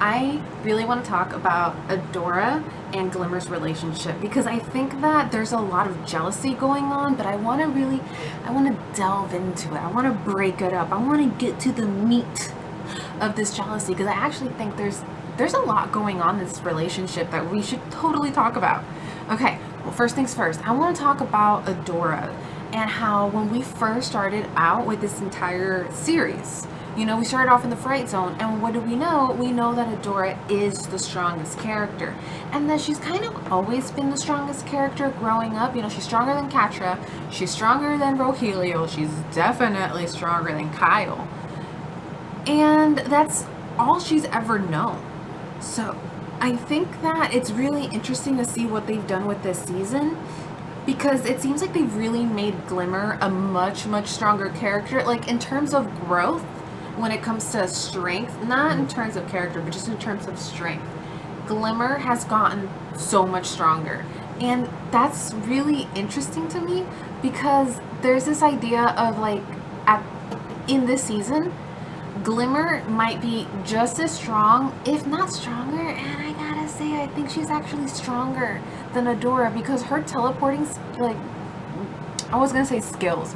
I really want to talk about Adora and Glimmer's relationship because I think that there's a lot of jealousy going on, but I want to delve into it. I want to break it up. I want to get to the meat of this jealousy because I actually think there's a lot going on in this relationship that we should totally talk about. Okay, well, first things first, I want to talk about Adora and how when we first started out with this entire series, we started off in the Fright Zone, and what do we know? We know that Adora is the strongest character, and that she's kind of always been the strongest character growing up. She's stronger than Catra, she's stronger than Rogelio, she's definitely stronger than Kyle, and that's all she's ever known. So I think that it's really interesting to see what they've done with this season, because it seems like they've really made Glimmer a much stronger character, like in terms of growth. When it comes to strength, not in terms of character, but just in terms of strength, Glimmer has gotten so much stronger. And that's really interesting to me because there's this idea of in this season, Glimmer might be just as strong, if not stronger, and I gotta say, I think she's actually stronger than Adora because her teleporting, I was gonna say skills,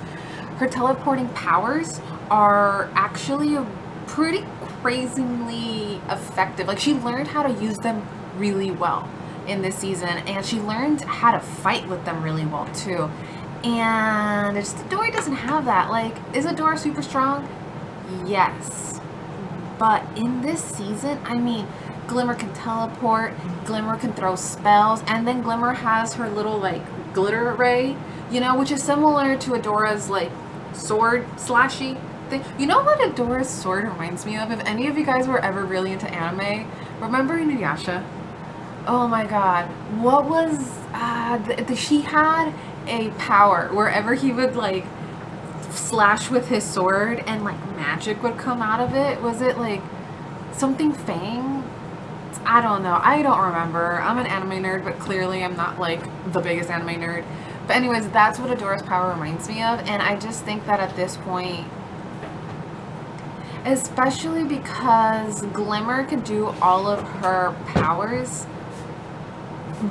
her teleporting powers are actually pretty crazily effective. Like, she learned how to use them really well in this season, and she learned how to fight with them really well too. And it's Adora doesn't have that. Like, is Adora super strong? Yes. But in this season, I mean, Glimmer can teleport, Glimmer can throw spells, and then Glimmer has her little glitter ray, which is similar to Adora's sword slashy thing. You know what Adora's sword reminds me of? If any of you guys were ever really into anime, remember Inuyasha? Oh my god, what was she had a power wherever he would slash with his sword and magic would come out of it. Was it something Fang? I don't know, I don't remember. I'm an anime nerd, but clearly I'm not the biggest anime nerd. But anyways, that's what Adora's power reminds me of, and I just think that at this point, especially because Glimmer could do all of her powers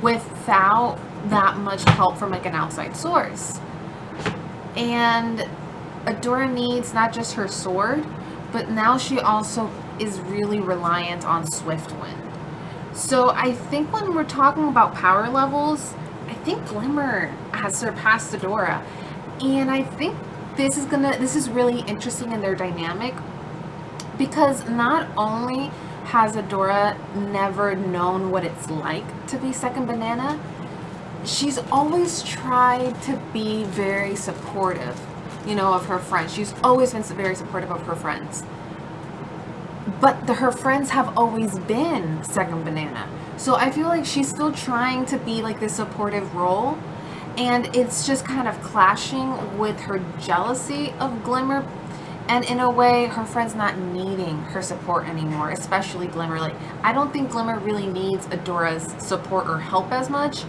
without that much help from an outside source. And Adora needs not just her sword, but now she also is really reliant on Swiftwind. So I think when we're talking about power levels, I think Glimmer has surpassed Adora, and I think this is really interesting in their dynamic, because not only has Adora never known what it's like to be second banana, she's always tried to be very supportive, of her friends. She's always been very supportive of her friends. But her friends have always been second banana. So I feel like she's still trying to be this supportive role, and it's just kind of clashing with her jealousy of Glimmer, and in a way her friend's not needing her support anymore, especially Glimmer. I don't think Glimmer really needs Adora's support or help as much,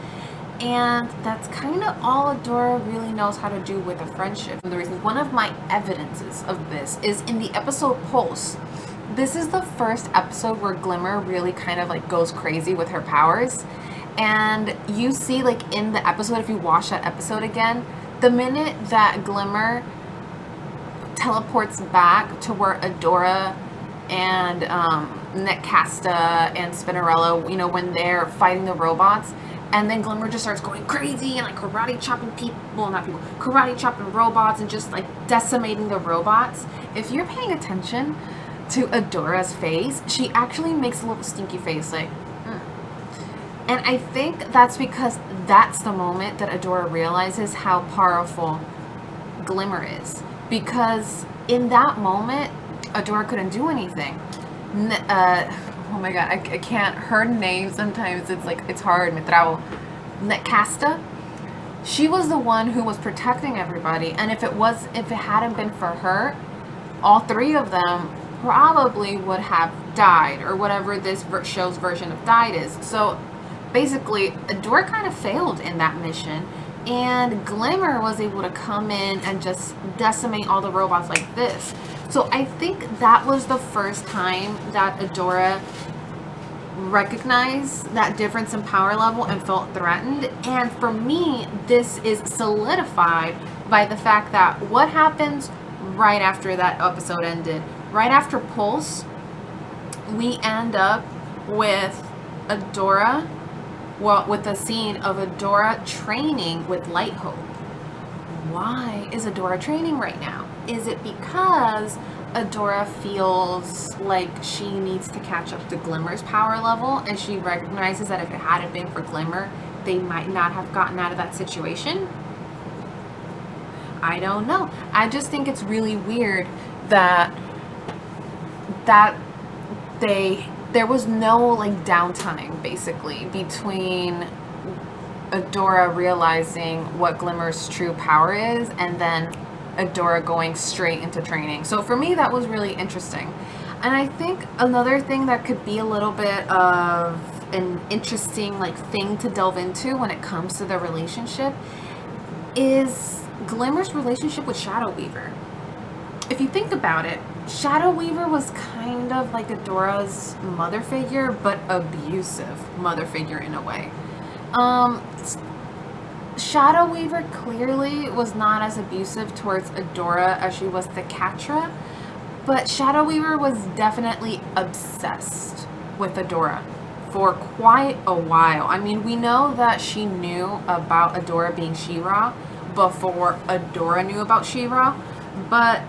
and that's kind of all Adora really knows how to do with a friendship. And the reason, one of my evidences of this is in the episode Pulse. This is the first episode where Glimmer really kind of goes crazy with her powers, and you see in the episode, if you watch that episode again, the minute that Glimmer teleports back to where Adora and Netcasta and Spinnerella, when they're fighting the robots, and then Glimmer just starts going crazy and karate chopping karate chopping robots and just decimating the robots. If you're paying attention to Adora's face, she actually makes a little stinky face, And I think that's because that's the moment that Adora realizes how powerful Glimmer is. Because in that moment, Adora couldn't do anything. Oh my god, I can't, her name sometimes, it's hard, me trabo. Netcasta, she was the one who was protecting everybody, and if it hadn't been for her, all three of them probably would have died, or whatever this show's version of died is. So basically, Adora kind of failed in that mission, and Glimmer was able to come in and just decimate all the robots like this. So I think that was the first time that Adora recognized that difference in power level and felt threatened. And for me, this is solidified by the fact that what happens right after that episode ended, right after Pulse, we end up with Adora, well, with a scene of Adora training with Light Hope. Why is Adora training right now? Is it because Adora feels like she needs to catch up to Glimmer's power level, and she recognizes that if it hadn't been for Glimmer, they might not have gotten out of that situation? I don't know. I just think it's really weird that there was no like downtime basically between Adora realizing what Glimmer's true power is and then Adora going straight into training. So for me, that was really interesting. And I think another thing that could be a little bit of an interesting like thing to delve into when it comes to their relationship is Glimmer's relationship with Shadow Weaver. If you think about it, Shadow Weaver was kind of like Adora's mother figure, but abusive mother figure in a way. Shadow Weaver clearly was not as abusive towards Adora as she was to Catra, but Shadow Weaver was definitely obsessed with Adora for quite a while. I mean, we know that she knew about Adora being She-rah before Adora knew about She-rah, but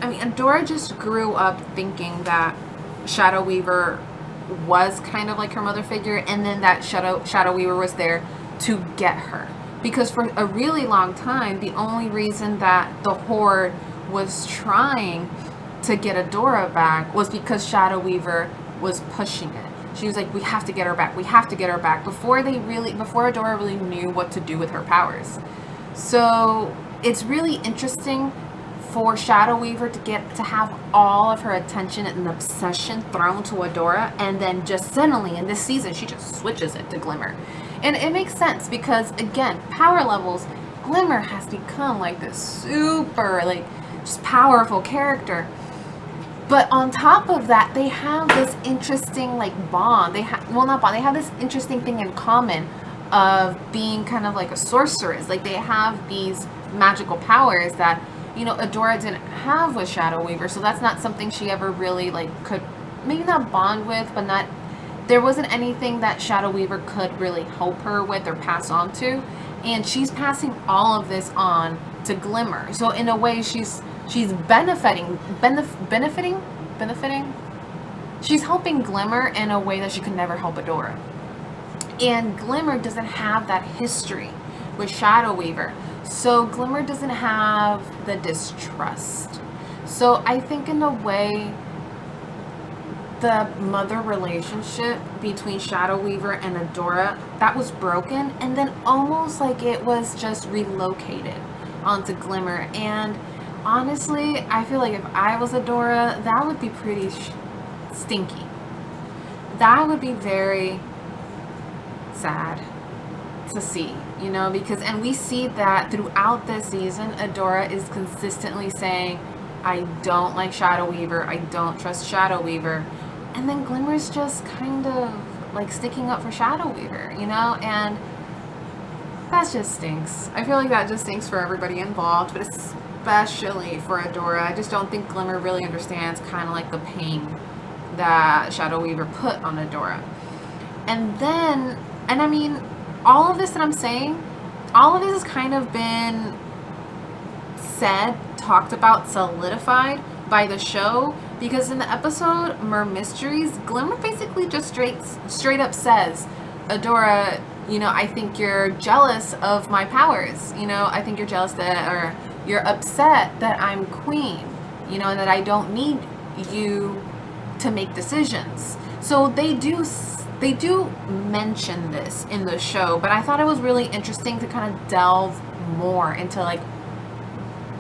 I mean, Adora just grew up thinking that Shadow Weaver was kind of like her mother figure, and then that Shadow Weaver was there to get her. Because for a really long time, the only reason that the Horde was trying to get Adora back was because Shadow Weaver was pushing it. She was like, we have to get her back. We have to get her back before Adora really knew what to do with her powers. So it's really interesting for Shadow Weaver to have all of her attention and obsession thrown to Adora, and then just suddenly in this season she just switches it to Glimmer. And it makes sense because, again, power levels, Glimmer has become like this super like just powerful character. But on top of that, they have this interesting like bond. They have this interesting thing in common of being kind of like a sorceress. Like they have these magical powers that, you know, Adora didn't have with Shadow Weaver, so that's not something she ever really like could maybe not bond with, but not there wasn't anything that Shadow Weaver could really help her with or pass on to, and she's passing all of this on to Glimmer. So in a way, she's benefiting. She's helping Glimmer in a way that she could never help Adora. And Glimmer doesn't have that history with Shadow Weaver. So Glimmer doesn't have the distrust. So I think in a way, the mother relationship between Shadow Weaver and Adora, that was broken, and then almost like it was just relocated onto Glimmer. And honestly, I feel like if I was Adora, that would be pretty stinky. That would be very sad to see, you know, because, and we see that throughout this season, Adora is consistently saying, I don't like Shadow Weaver, I don't trust Shadow Weaver, and then Glimmer's just kind of like sticking up for Shadow Weaver, you know, and that just stinks. I feel like that just stinks for everybody involved, but especially for Adora. I just don't think Glimmer really understands kind of like the pain that Shadow Weaver put on Adora. And then, and I mean, all of this that I'm saying, all of this has kind of been said, talked about, solidified by the show, because in the episode Mer Mysteries, Glimmer basically just straight up says, Adora, you know, I think you're jealous of my powers, you know, I think you're jealous that, or you're upset that I'm queen, you know, and that I don't need you to make decisions. So they do mention this in the show, but I thought it was really interesting to kind of delve more into like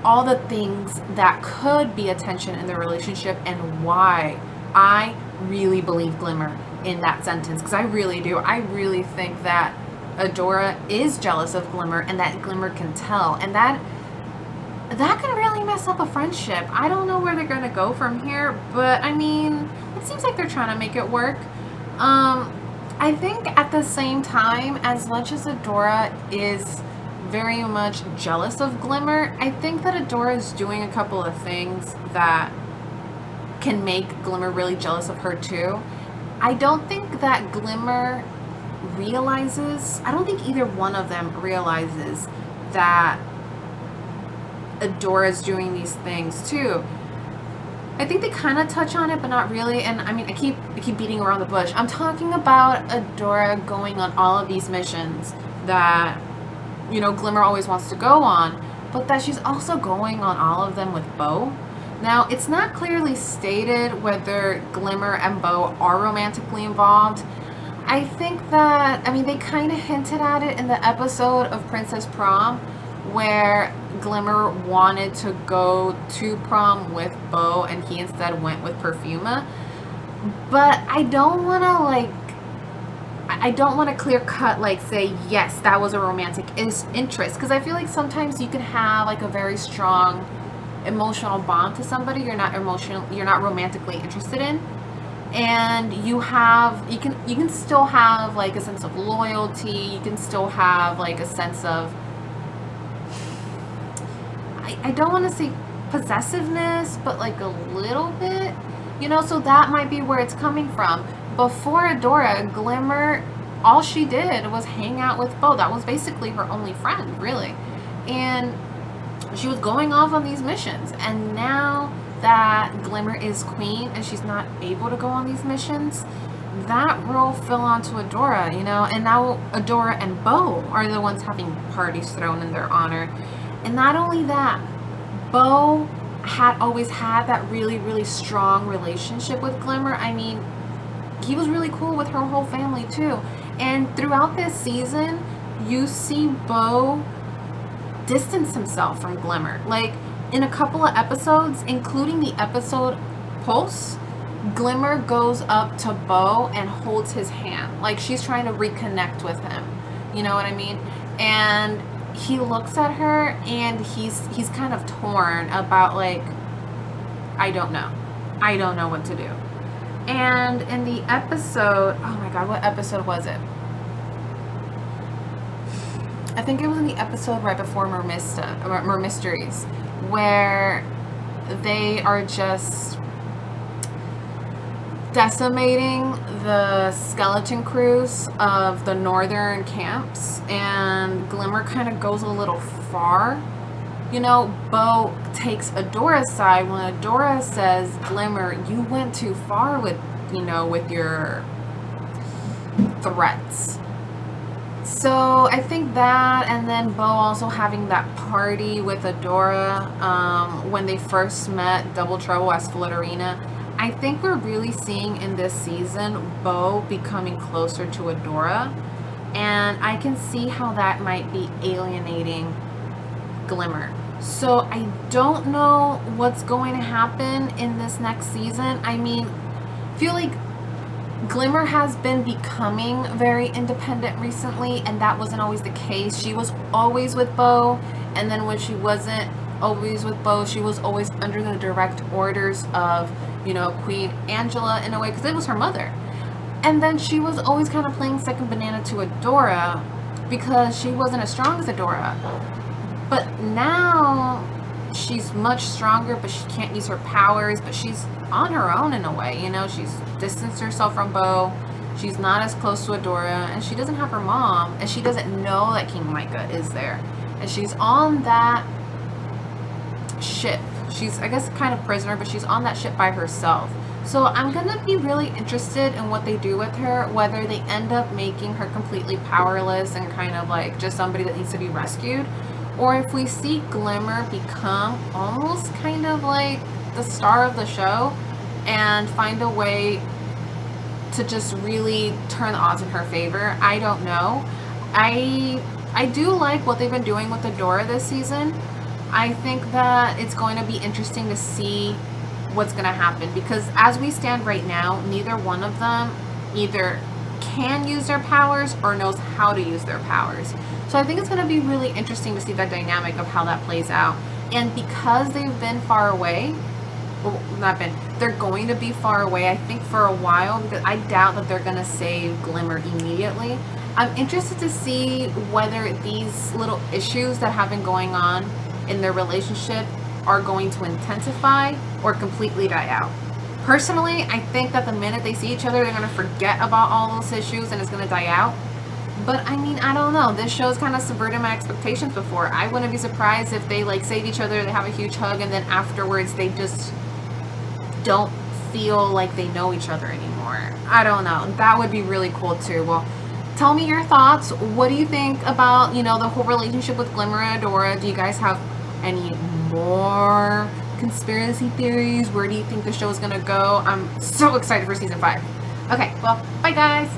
all the things that could be a tension in the relationship and why I really believe Glimmer in that sentence, because I really do. I really think that Adora is jealous of Glimmer and that Glimmer can tell, and that can really mess up a friendship. I don't know where they're going to go from here, but I mean, it seems like they're trying to make it work. I think at the same time, as much as Adora is very much jealous of Glimmer, I think that Adora is doing a couple of things that can make Glimmer really jealous of her too. I don't think that Glimmer realizes, I don't think either one of them realizes that Adora is doing these things too. I think they kind of touch on it, but not really. And I mean, I keep beating around the bush. I'm talking about Adora going on all of these missions that, you know, Glimmer always wants to go on, but that she's also going on all of them with Bo. Now, it's not clearly stated whether Glimmer and Bo are romantically involved. I think that, I mean, they kind of hinted at it in the episode of Princess Prom, where Glimmer wanted to go to prom with Bo and he instead went with Perfuma. But I don't want to, like, I don't want to clear cut, like, say, yes, that was a romantic interest. Because I feel like sometimes you can have, like, a very strong emotional bond to somebody you're not romantically interested in. And you can still have, like, a sense of loyalty. You can still have, like, a sense of, I don't want to say possessiveness, but like a little bit, you know, so that might be where it's coming from. Before Adora, Glimmer, all she did was hang out with Bo. That was basically her only friend, really. And she was going off on these missions. And now that Glimmer is queen and she's not able to go on these missions, that role fell onto Adora, you know, and now Adora and Bo are the ones having parties thrown in their honor. And not only that, Bo had always had that really, really strong relationship with Glimmer. I mean, he was really cool with her whole family too. And throughout this season, you see Bo distance himself from Glimmer. Like, in a couple of episodes, including the episode Pulse, Glimmer goes up to Bo and holds his hand. Like, she's trying to reconnect with him. You know what I mean? And he looks at her and he's kind of torn about, like, I don't know what to do. And in the episode, oh my god, what episode was it? I think it was in the episode right before Mysteries, where they are just decimating the skeleton crews of the northern camps, and Glimmer kind of goes a little far. You know, Bo takes Adora's side when Adora says, Glimmer, you went too far with, you know, with your threats. So I think that, and then Bo also having that party with Adora when they first met Double Trouble as Flutterina. I think we're really seeing in this season Bo becoming closer to Adora, and I can see how that might be alienating Glimmer. So I don't know what's going to happen in this next season. I mean, I feel like Glimmer has been becoming very independent recently, and that wasn't always the case. She was always with Bo, and then when she wasn't always with Bo, she was always under the direct orders of, you know, Queen Angela in a way, because it was her mother. And then she was always kind of playing second banana to Adora because she wasn't as strong as Adora. But now she's much stronger, but she can't use her powers, but she's on her own in a way, you know. She's distanced herself from Bo. She's not as close to Adora, and she doesn't have her mom, and she doesn't know that King Micah is there. And she's on that ship. She's, I guess, kind of prisoner, but she's on that ship by herself. So I'm gonna be really interested in what they do with her, whether they end up making her completely powerless and kind of like just somebody that needs to be rescued, or if we see Glimmer become almost kind of like the star of the show and find a way to just really turn the odds in her favor. I don't know. I do like what they've been doing with Adora this season. I think that it's going to be interesting to see what's going to happen, because as we stand right now, neither one of them either can use their powers or knows how to use their powers. So I think it's going to be really interesting to see that dynamic of how that plays out. And because they've been far away, well, they're going to be far away, I think, for a while, because I doubt that they're going to save Glimmer immediately. I'm interested to see whether these little issues that have been going on in their relationship are going to intensify or completely die out. Personally, I think that the minute they see each other, they're going to forget about all those issues and it's going to die out. But I mean, I don't know. This show's kind of subverted my expectations before. I wouldn't be surprised if they like save each other, they have a huge hug, and then afterwards they just don't feel like they know each other anymore. I don't know. That would be really cool too. Well, tell me your thoughts. What do you think about, you know, the whole relationship with Glimmer and Adora? Do you guys have any more conspiracy theories? Where do you think the show is going to go? I'm so excited for season 5. Okay, well, bye guys.